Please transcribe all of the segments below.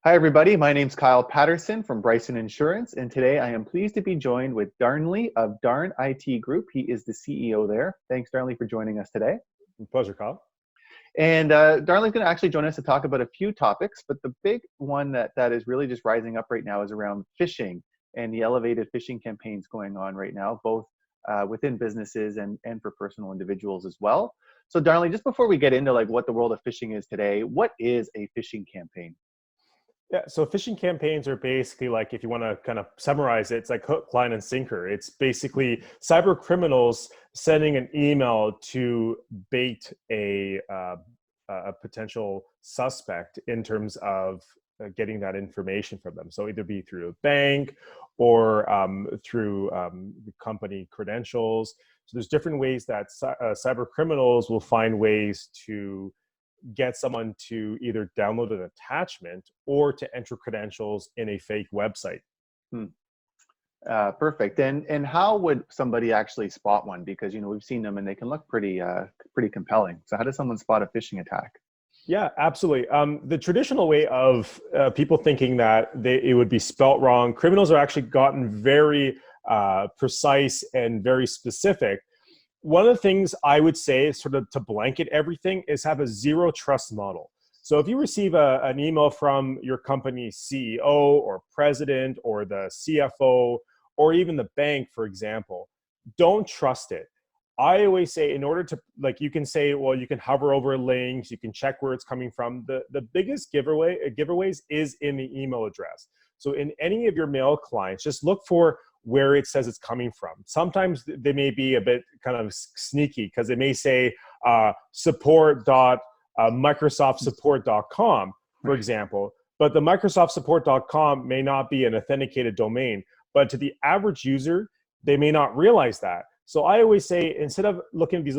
Hi, everybody. My name's Kyle Patterson from Bryson Insurance, and today I am pleased to be joined with Darnley of Darn IT Group. He is the CEO there. Thanks, Darnley, for joining us today. Pleasure, Kyle. And Darnley's going to actually join us to talk about a few topics, but the big one that is really just rising up right now is around phishing and the elevated phishing campaigns going on right now, both within businesses and for personal individuals as well. So, Darnley, just before we get into like what the world of phishing is today, what is a phishing campaign? Yeah, so phishing campaigns are basically like, if you want to kind of summarize it, it's like hook, line, and sinker. It's basically cyber criminals sending an email to bait a potential suspect in terms of getting that information from them. So either be through a bank or through the company credentials. So there's different ways that cyber criminals will find ways to get someone to either download an attachment or to enter credentials in a fake website. Hmm. Perfect. And how would somebody actually spot one? Because we've seen them and they can look pretty compelling. So how does someone spot a phishing attack? Yeah, absolutely. The traditional way of people thinking that it would be spelt wrong, criminals are actually gotten very precise and very specific. One of the things I would say, sort of to blanket everything, is have a zero trust model. So if you receive an email from your company's CEO or president or the CFO or even the bank, for example, don't trust it. I always say, in order to, like, you can say, well, you can hover over links, you can check where it's coming from. The biggest giveaways is in the email address. So in any of your mail clients, just look for where it says it's coming from. Sometimes they may be a bit kind of sneaky because they may say support.microsoftsupport.com, for example, but the microsoftsupport.com may not be an authenticated domain, but to the average user, they may not realize that. So I always say, instead of looking at these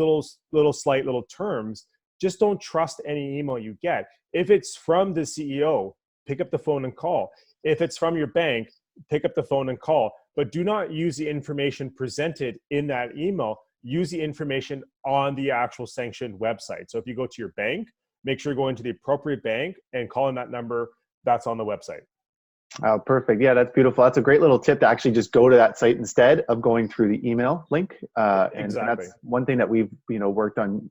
slight little terms, just don't trust any email you get. If it's from the CEO, pick up the phone and call. If it's from your bank, pick up the phone and call. But do not use the information presented in that email. Use the information on the actual sanctioned website. So if you go to your bank, make sure you're going to the appropriate bank and calling that number that's on the website. Oh, perfect. Yeah, that's beautiful. That's a great little tip to actually just go to that site instead of going through the email link. And Exactly. that's one thing that we've worked on,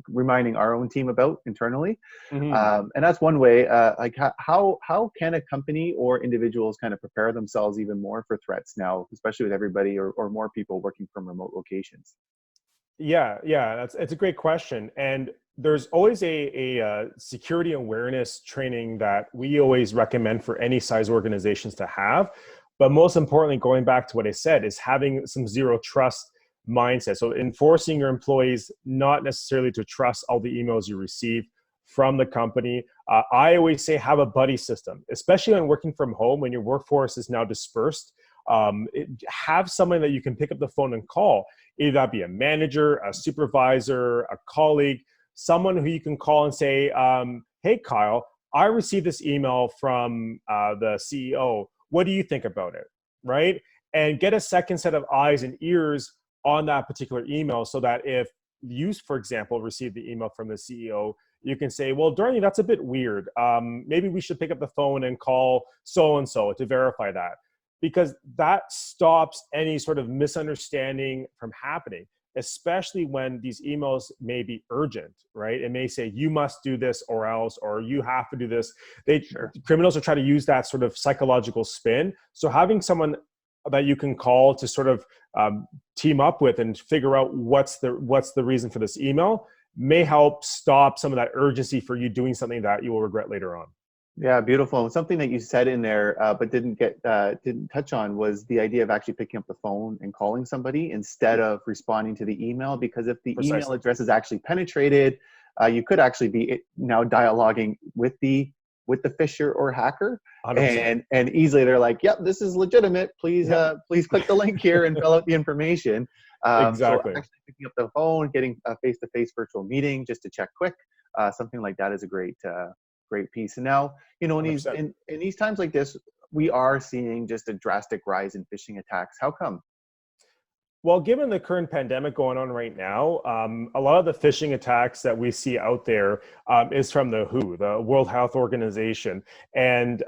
reminding our own team about internally. Mm-hmm. And that's one way. Like how can a company or individuals kind of prepare themselves even more for threats now, especially with everybody or more people working from remote locations? Yeah, it's a great question. And there's always a security awareness training that we always recommend for any size organizations to have. But most importantly, going back to what I said, is having some zero trust mindset. So enforcing your employees not necessarily to trust all the emails you receive from the company. I always say have a buddy system, especially when working from home, when your workforce is now dispersed. Have someone that you can pick up the phone and call. Either that be a manager, a supervisor, a colleague, someone who you can call and say, hey, Kyle, I received this email from the CEO. What do you think about it? Right? And get a second set of eyes and ears on that particular email, so that if you, for example, receive the email from the CEO, you can say, well, Darnley, that's a bit weird. Maybe we should pick up the phone and call so-and-so to verify that. Because that stops any sort of misunderstanding from happening, especially when these emails may be urgent, right? It may say, you must do this or else, or you have to do this. Sure. Criminals are trying to use that sort of psychological spin. So having someone that you can call to sort of team up with and figure out what's the reason for this email may help stop some of that urgency for you doing something that you will regret later on. Yeah, beautiful. And something that you said in there, but didn't touch on, was the idea of actually picking up the phone and calling somebody instead of responding to the email. Because if the email Precisely. address is actually penetrated, you could actually be now dialoguing with the fisher or hacker, 100%. and easily they're like, "Yep, this is legitimate. Please, Yeah, please click the link here and fill out the information." So exactly. actually picking up the phone, getting a face-to-face virtual meeting just to check quick, something like that is a great piece. And now, in these 100%. in these times like this, we are seeing just a drastic rise in phishing attacks. How come? Well, given the current pandemic going on right now, a lot of the phishing attacks that we see out there is from the WHO, the World Health Organization, and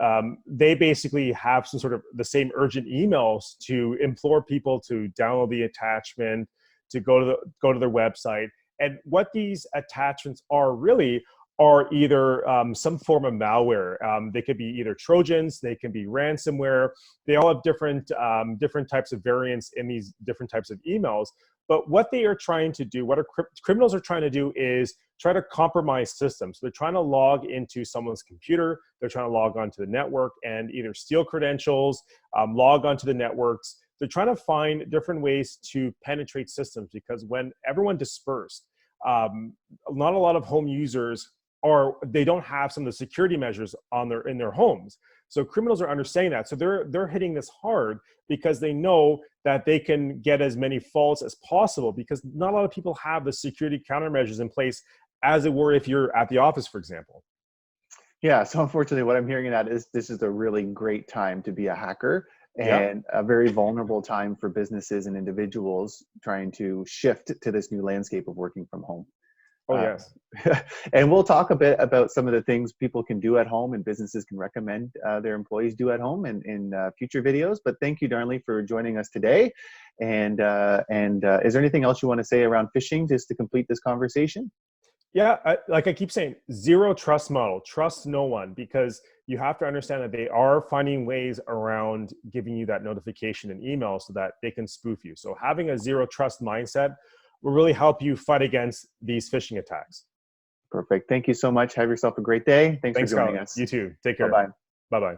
they basically have some sort of the same urgent emails to implore people to download the attachment, to go to their website. And what these attachments are really are either some form of malware. They could be either Trojans, they can be ransomware. They all have different types of variants in these different types of emails. But what they are trying to do, criminals are trying to do, is try to compromise systems. They're trying to log into someone's computer. They're trying to log onto the network and either steal credentials, log onto the networks. They're trying to find different ways to penetrate systems, because when everyone dispersed, not a lot of home users, or they don't have some of the security measures in their homes. So criminals are understanding that. So they're hitting this hard because they know that they can get as many faults as possible, because not a lot of people have the security countermeasures in place, as it were, if you're at the office, for example. Yeah, so unfortunately what I'm hearing that is this is a really great time to be a hacker, Yeah. and a very vulnerable time for businesses and individuals trying to shift to this new landscape of working from home. Oh, yes. And we'll talk a bit about some of the things people can do at home and businesses can recommend their employees do at home in future videos. But thank you, Darnley, for joining us today. And is there anything else you want to say around phishing just to complete this conversation? Yeah, like I keep saying, zero trust model. Trust no one, because you have to understand that they are finding ways around giving you that notification and email so that they can spoof you. So having a zero trust mindset will really help you fight against these phishing attacks. Perfect. Thank you so much. Have yourself a great day. Thanks for joining Kyle. us. You too. Take care. Bye-bye. Bye-bye.